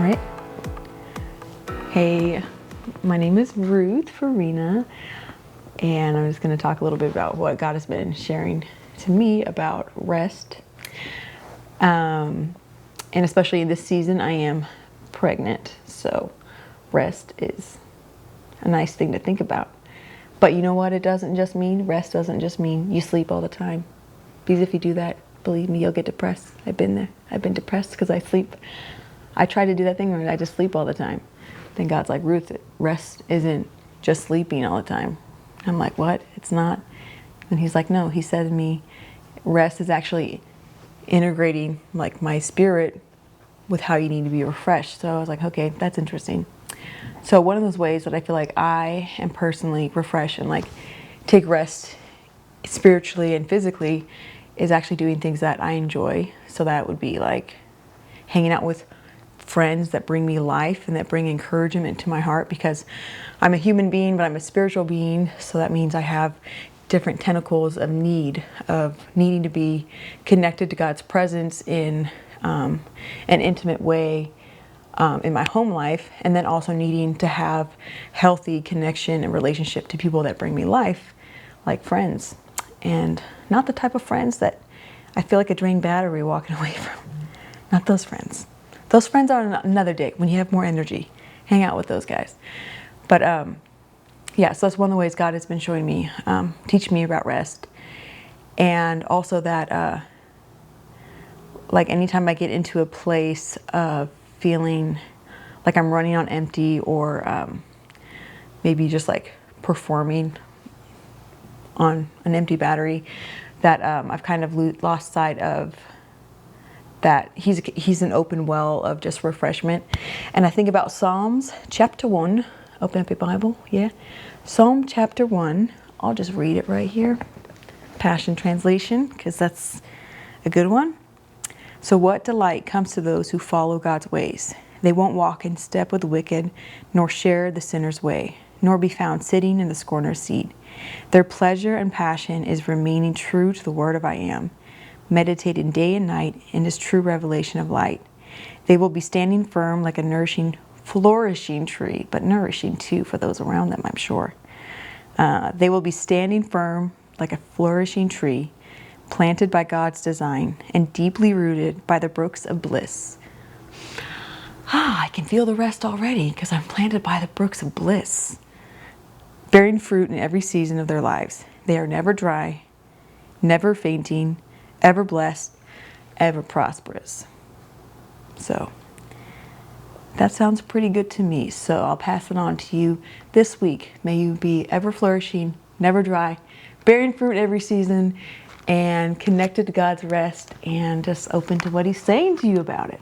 right. Hey, my name is Ruth Farina, and I'm just going to talk a little bit about what God has been sharing to me about rest. And especially in this season, I am pregnant, so rest is a nice thing to think about. But you know what? It doesn't just mean, rest doesn't just mean you sleep all the time. Because if you do that, believe me, you'll get depressed. I've been there. I've been depressed because I sleep. I try to do that thing where I just sleep all the time. Then God's like, Ruth, rest isn't just sleeping all the time. I'm like, what? It's not. And he's like, no. He said to me, rest is actually integrating like my spirit with how you need to be refreshed. So I was like, okay, that's interesting. So one of those ways that I feel like I am personally refreshed and like take rest spiritually and physically is actually doing things that I enjoy. So that would be like hanging out with friends that bring me life and that bring encouragement to my heart, because I'm a human being, but I'm a spiritual being. So that means I have different tentacles of needing to be connected to God's presence in an intimate way in my home life, and then also needing to have healthy connection and relationship to people that bring me life, like friends, and not the type of friends that I feel like a drained battery walking away from. Not those friends. Those friends are on another day when you have more energy. Hang out with those guys. But yeah, so that's one of the ways God has been showing me, teaching me about rest. And also that like anytime I get into a place of feeling like I'm running on empty, or maybe just like performing on an empty battery, that I've kind of lost sight of that he's an open well of just refreshment. And I think about Psalms chapter 1. Open up your Bible, yeah. Psalm chapter 1. I'll just read it right here. Passion Translation, because that's a good one. So what delight comes to those who follow God's ways? They won't walk in step with the wicked, nor share the sinner's way, nor be found sitting in the scorner's seat. Their pleasure and passion is remaining true to the word of I am, meditating day and night in His true revelation of light. They will be standing firm like a nourishing, flourishing tree, but nourishing too for those around them, I'm sure. They will be standing firm like a flourishing tree, planted by God's design and deeply rooted by the brooks of bliss. I can feel the rest already because I'm planted by the brooks of bliss, bearing fruit in every season of their lives. They are never dry, never fainting, ever blessed, ever prosperous. So that sounds pretty good to me. So I'll pass it on to you this week. May you be ever flourishing, never dry, bearing fruit every season, and connected to God's rest, and just open to what He's saying to you about it.